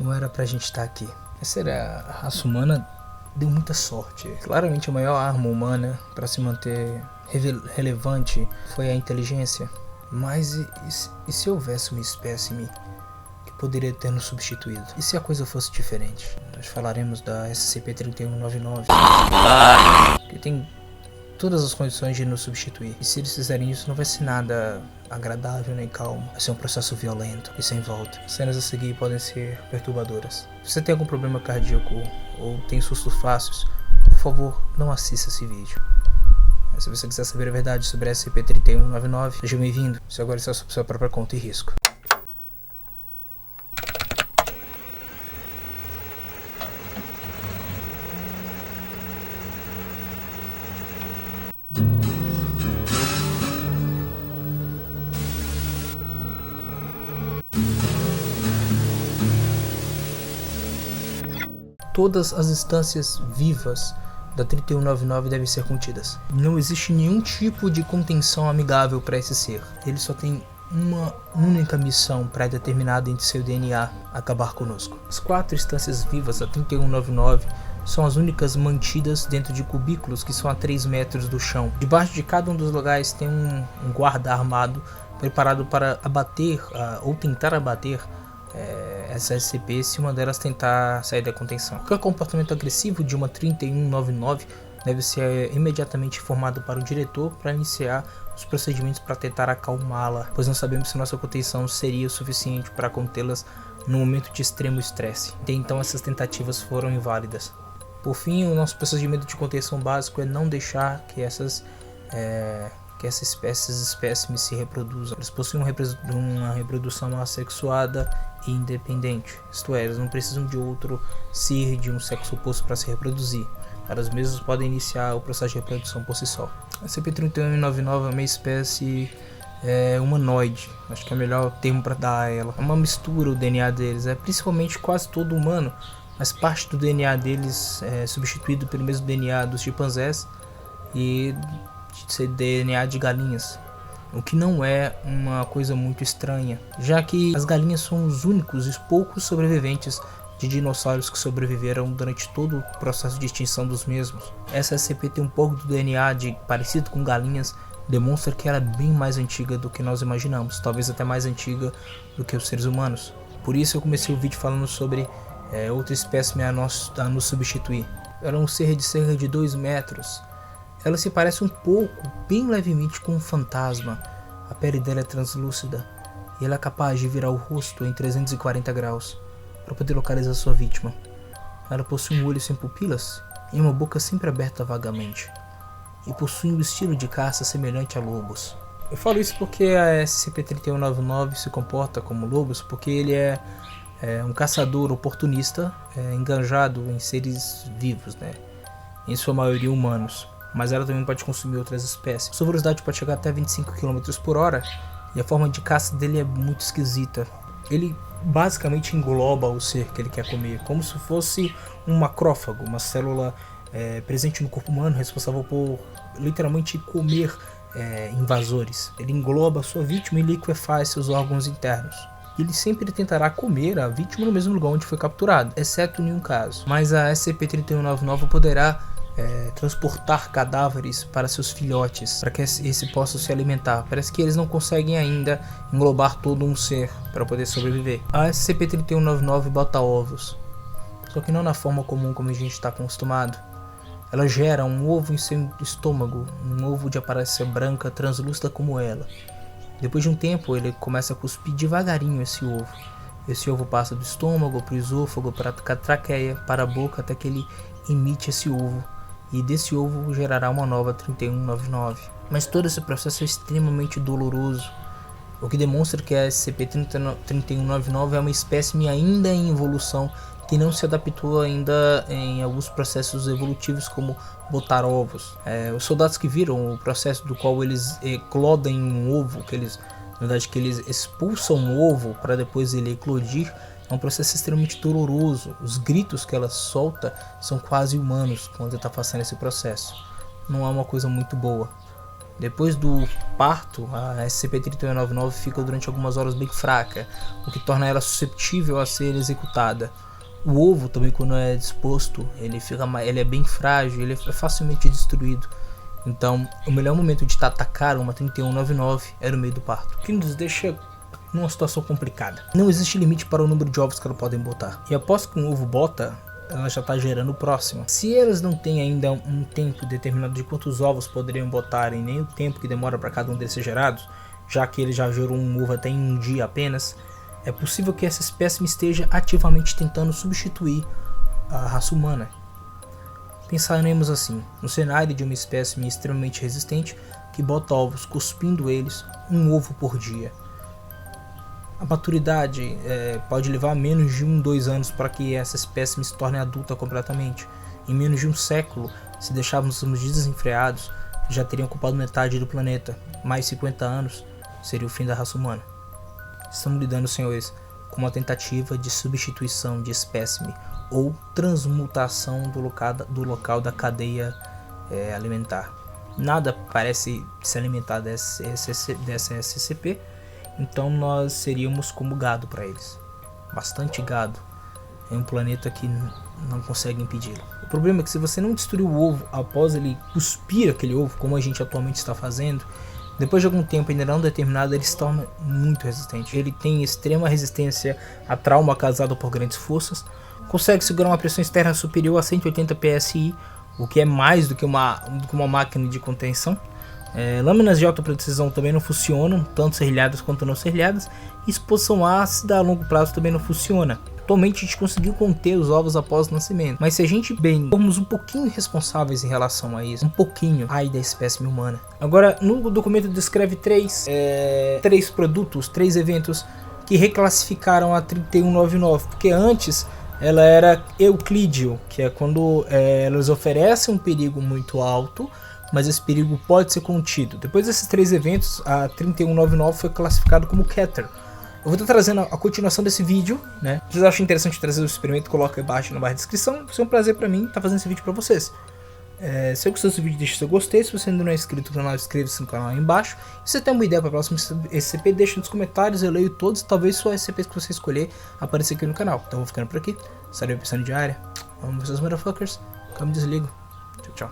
Não era pra gente estar aqui. A raça humana deu muita sorte. Claramente a maior arma humana para se manter relevante foi a inteligência. Mas e se houvesse uma espécime que poderia ter nos substituído? E se a coisa fosse diferente? Nós falaremos da SCP-3199, que tem todas as condições de nos substituir. E se eles fizerem isso, não vai ser nada agradável nem calmo. Vai ser um processo violento e sem volta. Cenas a seguir podem ser perturbadoras. Se você tem algum problema cardíaco ou tem sustos fáceis, por favor, não assista esse vídeo. Se você quiser saber a verdade sobre a SCP-3199, seja bem-vindo. Isso agora está sob sua própria conta e risco. Todas as instâncias vivas da 3199 devem ser contidas. Não existe nenhum tipo de contenção amigável para esse ser. Ele só tem uma única missão pré-determinada em seu DNA: acabar conosco. As 4 instâncias vivas da 3199 são as únicas mantidas dentro de cubículos que são a 3 metros do chão. Debaixo de cada um dos lugares tem um guarda armado preparado para abater ou tentar abater essa SCP se uma delas tentar sair da contenção. Qualquer comportamento agressivo de uma 3199 deve ser imediatamente informado para o diretor para iniciar os procedimentos para tentar acalmá-la, pois não sabemos se nossa contenção seria o suficiente para contê-las no momento de extremo estresse. Então essas tentativas foram inválidas. Por fim, o nosso procedimento de contenção básico é não deixar que essas espécimes se reproduzam. Eles possuem uma reprodução assexuada e independente, isto é, eles não precisam de outro ser de um sexo oposto para se reproduzir. Elas mesmas podem iniciar o processo de reprodução por si só. A SCP-3199 é uma espécie humanoide, acho que é o melhor termo para dar a ela. É uma mistura o DNA deles, principalmente quase todo humano, mas parte do DNA deles é substituído pelo mesmo DNA dos chimpanzés e de DNA de galinhas, o que não é uma coisa muito estranha, já que as galinhas são os únicos e poucos sobreviventes de dinossauros que sobreviveram durante todo o processo de extinção dos mesmos. Essa SCP tem um pouco do DNA parecido com galinhas, demonstra que ela é bem mais antiga do que nós imaginamos, talvez até mais antiga do que os seres humanos. Por isso eu comecei o vídeo falando sobre outra espécime a nos substituir. Ela é um ser de cerca de 2 metros. Ela se parece um pouco, bem levemente, com um fantasma. A pele dela é translúcida e ela é capaz de virar o rosto em 340 graus para poder localizar sua vítima. Ela possui um olho sem pupilas e uma boca sempre aberta vagamente, e possui um estilo de caça semelhante a lobos. Eu falo isso porque a SCP-3199 se comporta como lobos porque ele é um caçador oportunista, enganjado em seres vivos, em sua maioria humanos. Mas ela também pode consumir outras espécies. Sua velocidade pode chegar até 25 km por hora e a forma de caça dele é muito esquisita. Ele basicamente engloba o ser que ele quer comer, como se fosse um macrófago, uma célula presente no corpo humano responsável por literalmente comer invasores. Ele engloba a sua vítima e liquefaz seus órgãos internos. Ele sempre tentará comer a vítima no mesmo lugar onde foi capturado, exceto em um caso. Mas a SCP-3199 poderá transportar cadáveres para seus filhotes, para que esse possa se alimentar. Parece que eles não conseguem ainda englobar todo um ser para poder sobreviver. A SCP-3199 bota ovos, só que não na forma comum como a gente está acostumado. Ela gera um ovo em seu estômago, um ovo de aparência branca translúcida como ela. Depois de um tempo ele começa a cuspir devagarinho esse ovo. Esse ovo passa do estômago para o esôfago, para a traqueia, para a boca, até que ele emite esse ovo. E desse ovo gerará uma nova 3199. Mas todo esse processo é extremamente doloroso, o que demonstra que a SCP-3199 é uma espécime ainda em evolução, que não se adaptou ainda em alguns processos evolutivos, como botar ovos. Os soldados que viram o processo do qual eles eclodem um ovo, na verdade que eles expulsam o ovo para depois ele eclodir, é um processo extremamente doloroso. Os gritos que ela solta são quase humanos quando está passando esse processo. Não é uma coisa muito boa. Depois do parto, a SCP-3199 fica durante algumas horas bem fraca, o que torna ela susceptível a ser executada. O ovo também, quando é disposto, ele é bem frágil, ele é facilmente destruído. Então, o melhor momento de atacar uma 3199 era no meio do parto, o que nos deixa numa situação complicada. Não existe limite para o número de ovos que ela podem botar. E após que um ovo bota, ela já está gerando o próximo. Se elas não têm ainda um tempo determinado de quantos ovos poderiam botar e nem o tempo que demora para cada um deles ser gerados, já que ele já gerou um ovo até em um dia apenas, é possível que essa espécime esteja ativamente tentando substituir a raça humana. Pensaremos assim, no cenário de uma espécime extremamente resistente que bota ovos cuspindo eles um ovo por dia. A maturidade pode levar menos de 2 anos para que essa espécime se torne adulta completamente. Em menos de um século, se deixarmos desenfreados, já teriam ocupado metade do planeta. Mais 50 anos seria o fim da raça humana. Estamos lidando, senhores, com uma tentativa de substituição de espécime ou transmutação do local da cadeia alimentar. Nada parece se alimentar dessa SCP, então nós seríamos como gado para eles. Bastante gado. É um planeta que não consegue impedi-lo. O problema é que se você não destruir o ovo após ele cuspir aquele ovo, como a gente atualmente está fazendo, depois de algum tempo ainda não determinado, ele se torna muito resistente. Ele tem extrema resistência a trauma causado por grandes forças, consegue segurar uma pressão externa superior a 180 psi, o que é mais do que uma máquina de contenção. Lâminas de alta precisão também não funcionam, tanto serrilhadas quanto não serrilhadas. Exposição ácida a longo prazo também não funciona. Atualmente a gente conseguiu conter os ovos após o nascimento, mas se a gente formos um pouquinho responsáveis em relação a isso, um pouquinho, ai da espécime humana. Agora, no documento descreve três produtos, 3 eventos que reclassificaram a 3199, porque antes ela era euclídeo, que é quando elas oferecem um perigo muito alto, mas esse perigo pode ser contido. Depois desses 3 eventos, a 3199 foi classificado como Keter. Eu vou estar trazendo a continuação desse vídeo, né? Se vocês acham interessante trazer o experimento, coloca abaixo na barra de descrição. Vai ser um prazer pra mim estar fazendo esse vídeo pra vocês. Se você gostou desse vídeo, deixa seu gostei. Se você ainda não é inscrito no canal, inscreva-se no canal aí embaixo. Se você tem uma ideia para o próximo SCP, deixa nos comentários, eu leio todos. Talvez só SCP que você escolher apareça aqui no canal. Então eu vou ficando por aqui. Estarei pensando diária. Vamos, vocês motherfuckers. Eu me desligo. Tchau, tchau.